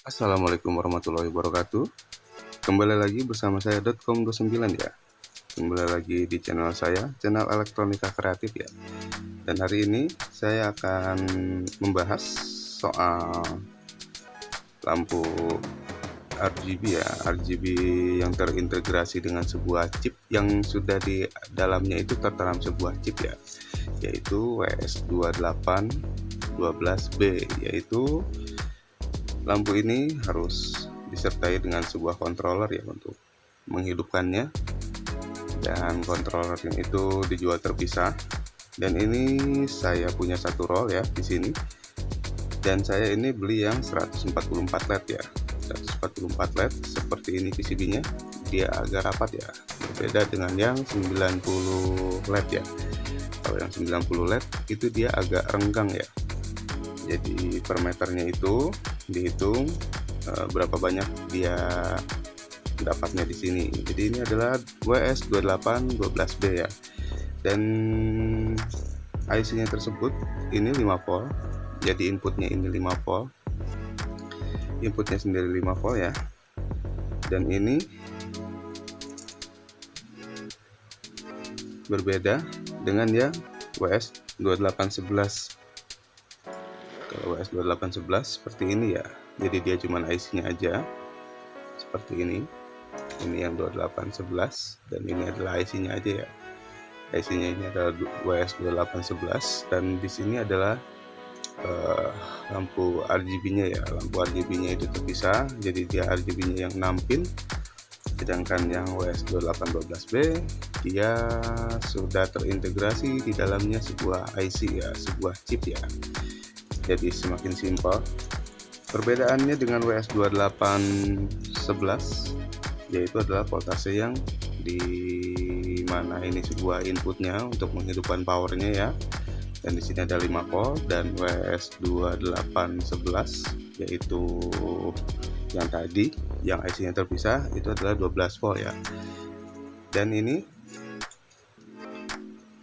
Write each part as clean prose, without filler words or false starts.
Assalamualaikum warahmatullahi wabarakatuh. Kembali lagi bersama saya .com29 ya. Kembali lagi di channel saya, channel elektronika kreatif ya. Dan hari ini saya akan membahas soal lampu RGB ya. RGB yang terintegrasi dengan sebuah chip yang sudah di dalamnya itu tertanam sebuah chip ya, yaitu WS2812B, yaitu lampu ini harus disertai dengan sebuah controller ya untuk menghidupkannya, dan controller itu dijual terpisah. Dan ini saya punya satu roll ya di sini, dan saya ini beli yang 144 LED ya. 144 LED seperti ini PCB-nya, dia agak rapat ya, berbeda dengan yang 90 LED ya. Kalau yang 90 LED itu dia agak renggang ya. Jadi per meternya itu dihitung berapa banyak dia dapatnya di sini. Jadi ini adalah WS2812B ya. Dan IC-nya tersebut ini 5 volt. Jadi inputnya ini 5 volt. Inputnya sendiri 5 volt ya. Dan ini berbeda dengan ya WS2811. Kalau WS2811 seperti ini ya. Jadi dia cuma IC-nya aja seperti ini. Ini yang 2811 dan ini adalah IC-nya aja ya. IC-nya ini adalah WS2811 dan di sini adalah lampu RGB-nya ya. Lampu RGB-nya itu terpisah, jadi dia RGB-nya yang 6 pin. Sedangkan yang WS2812B dia sudah terintegrasi di dalamnya sebuah IC ya, sebuah chip ya. Jadi semakin simpel. Perbedaannya dengan WS2811 yaitu adalah voltase yang di mana ini sebuah inputnya untuk menghidupkan powernya ya. Dan di sini ada 5 volt, dan WS2811 yaitu yang tadi yang IC-nya terpisah itu adalah 12 volt ya. Dan ini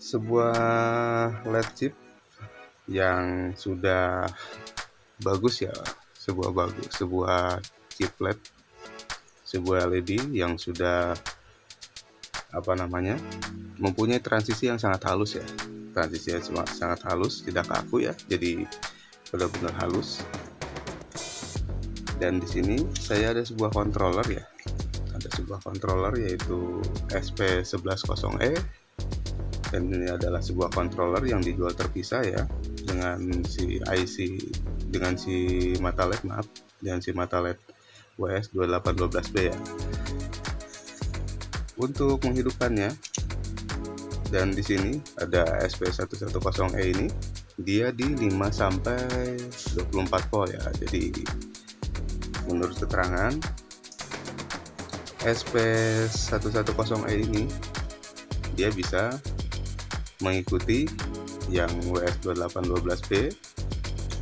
sebuah LED chip yang sudah bagus ya, sebuah chip LED, sebuah LED yang sudah mempunyai transisi yang sangat halus ya. Transisi yang sangat halus, tidak kaku ya, jadi benar-benar halus. Dan di sini saya ada sebuah controller ya, ada sebuah controller yaitu SP110E, dan ini adalah sebuah controller yang dijual terpisah ya, dengan si IC, dengan si mata LED dengan si mata LED WS2812B ya. Untuk menghidupkannya, dan di sini ada SP110E ini, dia di 5 sampai 24 volt ya. Jadi menurut keterangan SP110E ini dia bisa mengikuti yang WS2812B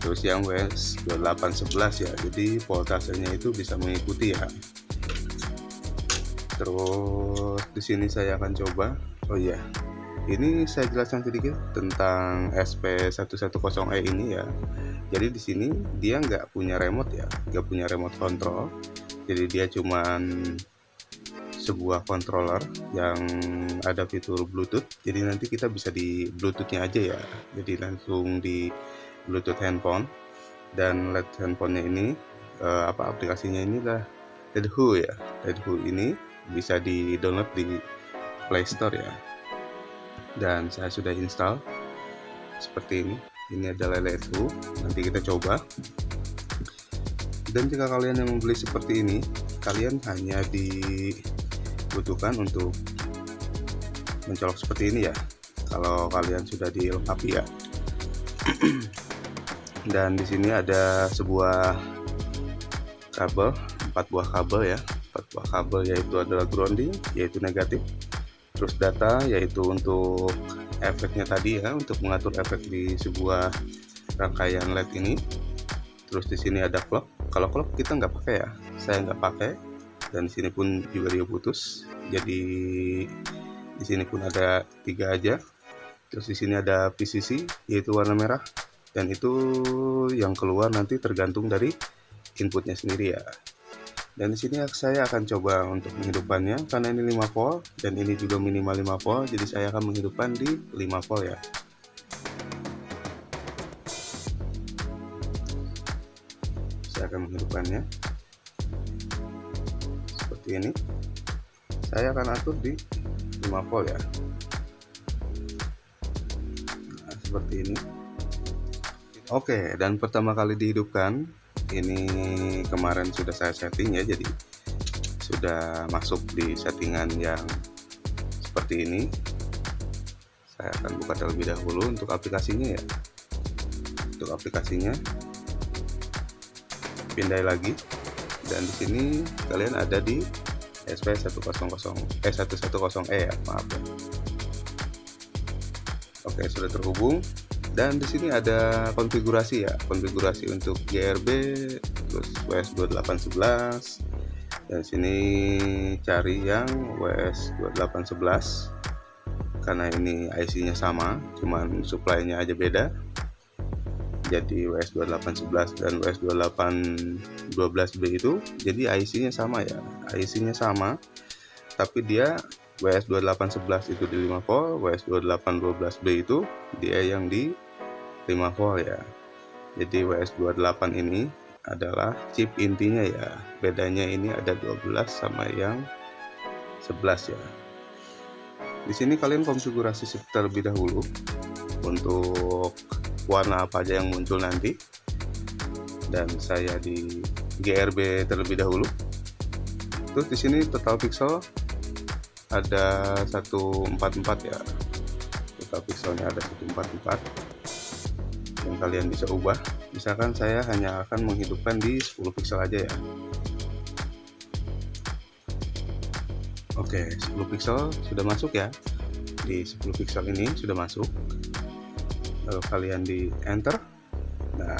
terus yang WS2811 ya. Jadi voltasenya itu bisa mengikuti ya. Terus di sini saya akan coba. Oh iya, ini saya jelaskan sedikit tentang SP110E ini ya. Jadi di sini dia nggak punya remote ya, nggak punya remote control. Jadi dia cuman sebuah controller yang ada fitur Bluetooth. Jadi nanti kita bisa di Bluetooth-nya aja ya. Jadi langsung di Bluetooth handphone. Dan LED handphonenya ini aplikasinya ini lah LEDHU ya. LEDHU ini bisa di download di Play Store ya. Dan saya sudah install seperti ini. Ini adalah LEDHU. Nanti kita coba. Dan jika kalian yang membeli seperti ini, kalian hanya dibutuhkan untuk mencolok seperti ini ya, kalau kalian sudah dilengkapi ya. Dan di sini ada sebuah kabel, 4 buah kabel ya, 4 buah kabel, yaitu adalah grounding, yaitu negatif. Terus data, yaitu untuk efeknya tadi ya, untuk mengatur efek di sebuah rangkaian LED ini. Terus di sini ada clock. Kalau clock kita nggak pakai ya, saya nggak pakai. Dan di sini pun juga dia putus. Jadi di sini pun ada 3 aja. Terus di sini ada PCC, yaitu warna merah. Dan itu yang keluar nanti tergantung dari inputnya sendiri ya. Dan di sini saya akan coba untuk menghidupkannya karena ini 5 volt dan ini juga minimal 5 volt, jadi saya akan menghidupkan di 5 volt ya. Saya akan menghidupkannya seperti ini. Saya akan atur di 5 volt ya. Nah, seperti ini. Oke, dan pertama kali dihidupkan, ini kemarin sudah saya setting ya, jadi sudah masuk di settingan yang seperti ini. Saya akan buka terlebih dahulu untuk aplikasinya ya. Untuk aplikasinya, pindai lagi, dan di sini kalian ada di SP110E ya, maaf ya. Oke, sudah terhubung. Dan di sini ada konfigurasi ya, konfigurasi untuk GRB, terus WS2811. Dan sini cari yang WS2811 karena ini IC-nya sama, cuman supply-nya aja beda. Jadi WS2811 dan WS2812B itu jadi IC-nya sama ya, IC-nya sama, tapi dia WS2811 itu di 5 volt, WS2812B itu dia yang di 5 volt ya. Jadi WS28 ini adalah chip intinya ya, bedanya ini ada 12 sama yang 11 ya. Di sini kalian konfigurasi terlebih dahulu untuk warna apa aja yang muncul nanti, dan saya di GRB terlebih dahulu. Terus di sini total pixel ada 144 ya, total pixelnya ada 144 yang kalian bisa ubah. Misalkan saya hanya akan menghidupkan di 10 pixel aja ya. Oke, 10 pixel sudah masuk ya. Di 10 pixel ini sudah masuk. Lalu kalian di enter. Nah,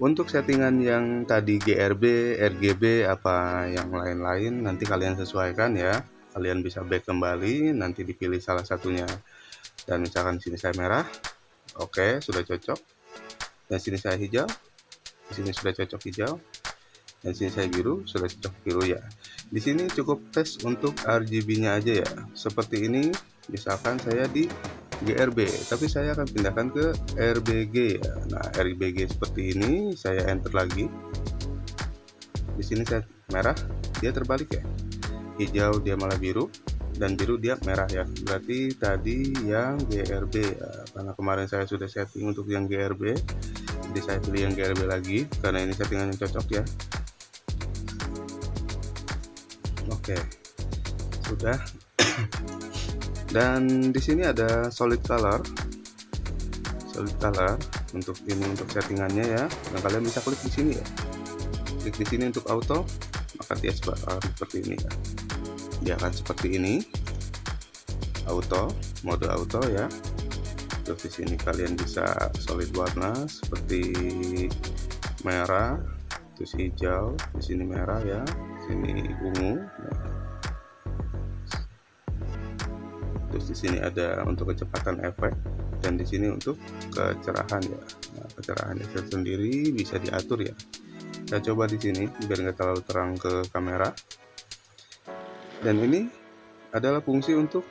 untuk settingan yang tadi GRB, RGB, apa yang lain-lain nanti kalian sesuaikan ya. Kalian bisa back kembali, nanti dipilih salah satunya. Dan misalkan sini saya merah, oke, sudah cocok. Dan sini saya hijau, di sini sudah cocok hijau. Dan sini saya biru, sudah cocok biru ya. Di sini cukup tes untuk RGB-nya aja ya. Seperti ini, misalkan saya di GRB, tapi saya akan pindahkan ke RBG ya. Nah, RBG seperti ini, saya enter lagi. Di sini saya merah, dia terbalik ya. Hijau dia malah biru, dan biru dia merah ya. Berarti tadi yang GRB ya, karena kemarin saya sudah setting untuk yang GRB, jadi saya pilih yang GRB lagi karena ini settingan yang cocok ya. Oke, sudah. Dan di sini ada solid color untuk ini, untuk settingannya ya. Nah, kalian bisa klik di sini ya. Klik di sini untuk auto, maka dia seperti ini ya. Dia akan seperti ini, auto, mode auto ya. Terus di sini kalian bisa solid warna seperti merah, terus hijau, di sini merah ya, sini ungu. Nah, terus di sini ada untuk kecepatan efek, dan di sini untuk kecerahan ya. Nah, kecerahannya sendiri bisa diatur ya. Saya coba di sini biar nggak terlalu terang ke kamera. Dan ini adalah fungsi untuk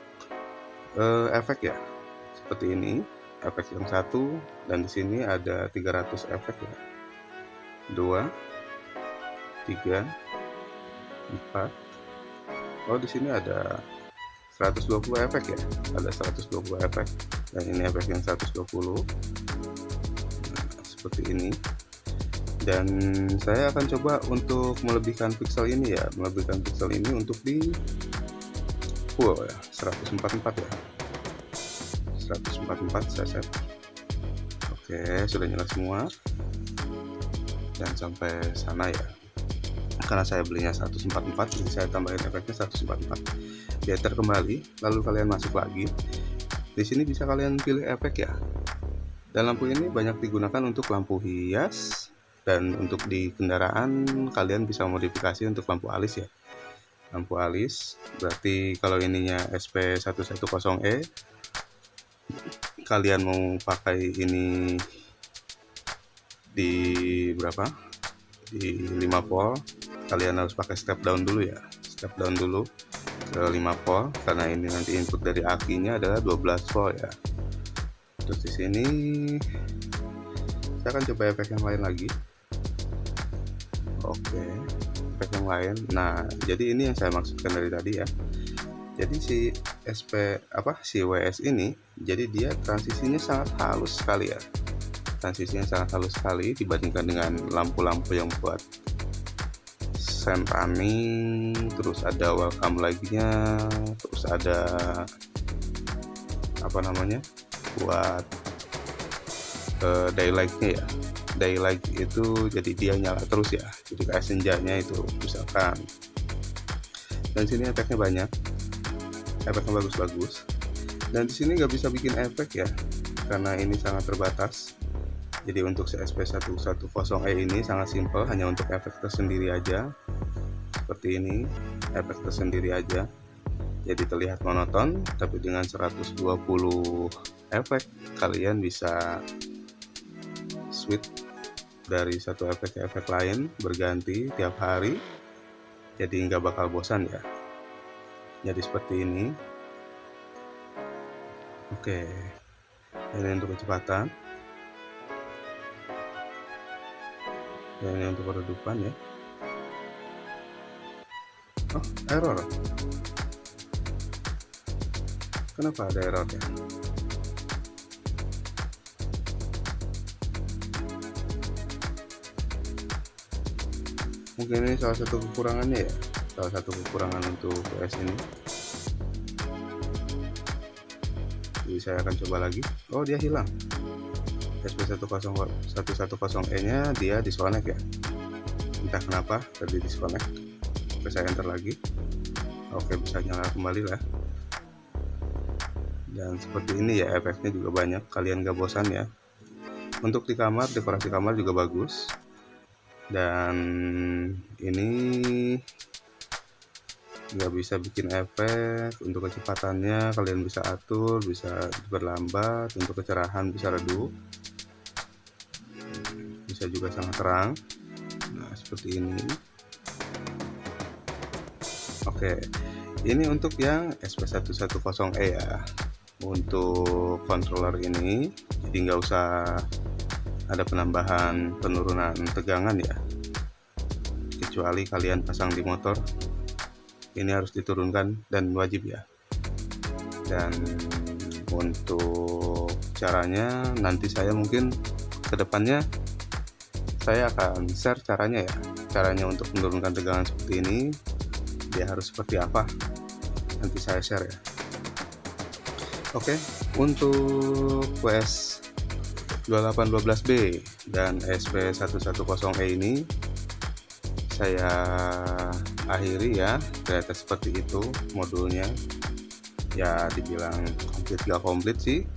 efek ya, seperti ini efek yang satu, dan di sini ada 300 efek ya, 2, 3, 4. Oh, di sini ada 120 efek ya, ada 120 efek, dan ini efek yang 120. Nah, seperti ini. Dan saya akan coba untuk melebihkan pixel ini ya, melebihkan pixel ini untuk di full ya, 144 ya, 144 saya set. Oke, sudah nyala semua, dan sampai sana ya. Karena saya belinya 144, jadi saya tambahin efeknya 144. Dia terkembali, lalu kalian masuk lagi. Di sini bisa kalian pilih efek ya. Dan lampu ini banyak digunakan untuk lampu hias, dan untuk di kendaraan kalian bisa modifikasi untuk lampu alis ya. Lampu alis, berarti kalau ininya SP110E, kalian mau pakai ini di berapa? di 5 volt. Kalian harus pakai step down dulu ya, step down dulu ke 5 volt karena ini nanti input dari akinya adalah 12 volt ya. Terus di sini saya akan coba efek yang lain lagi. Oke, efek yang lain. Nah, jadi ini yang saya maksudkan dari tadi ya. Jadi si si WS ini, jadi dia transisinya sangat halus sekali ya. Transisinya sangat halus sekali dibandingkan dengan lampu-lampu yang buat send running, terus ada welcome lagi-nya, terus ada buat daylight-nya ya. Daylight itu jadi dia nyala terus ya, jadi kayak senjanya itu misalkan. Dan sini efeknya banyak, efeknya bagus-bagus. Dan di sini nggak bisa bikin efek ya, karena ini sangat terbatas. Jadi untuk CSP110E ini sangat simple, hanya untuk efek tersendiri aja. Seperti ini, efek tersendiri aja. Jadi terlihat monoton, tapi dengan 120 efek kalian bisa switch dari satu efek ke efek lain berganti tiap hari. Jadi nggak bakal bosan ya. Jadi seperti ini. Oke, ini untuk kecepatan. Dan ini untuk keredupan ya. Oh, error. Kenapa ada error ya? Mungkin ini salah satu kekurangannya ya, salah satu kekurangan untuk PS ini. Jadi saya akan coba lagi. Oh, dia hilang. SP110E nya dia disconnect ya, entah kenapa tadi disconnect. Oke, saya enter lagi. Oke, bisa nyala kembali lah. Dan seperti ini ya, efeknya juga banyak, kalian gak bosan ya. Untuk di kamar, dekorasi kamar juga bagus. Dan ini nggak bisa bikin efek. Untuk kecepatannya kalian bisa atur, bisa berlambat. Untuk kecerahan bisa redup, bisa juga sangat terang. Nah, seperti ini. Oke, ini untuk yang SP110E ya. Untuk controller ini, jadi nggak usah ada penambahan penurunan tegangan ya, kecuali kalian pasang di motor. Ini harus diturunkan dan wajib ya. Dan untuk caranya nanti saya mungkin kedepannya saya akan share caranya ya, caranya untuk menurunkan tegangan seperti ini. Dia harus seperti apa, nanti saya share ya. Oke, untuk WS 2812B dan SP110E ini saya akhiri ya. Ternyata seperti itu modulnya ya, dibilang komplit gak komplit sih,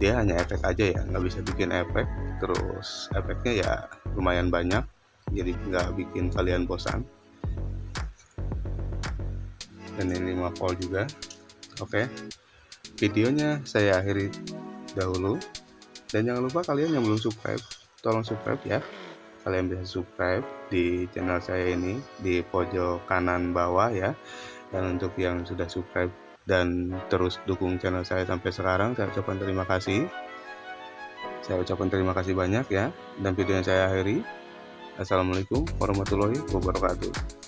dia hanya efek aja ya, nggak bisa bikin efek. Terus efeknya ya lumayan banyak, jadi nggak bikin kalian bosan. Dan ini 5 volt juga. Oke, videonya saya akhiri dahulu. Dan jangan lupa kalian yang belum subscribe, tolong subscribe ya. Kalian bisa subscribe di channel saya ini di pojok kanan bawah ya. Dan untuk yang sudah subscribe dan terus dukung channel saya sampai sekarang, saya ucapkan terima kasih. Saya ucapkan terima kasih banyak ya. Dan videonya saya akhiri. Assalamualaikum warahmatullahi wabarakatuh.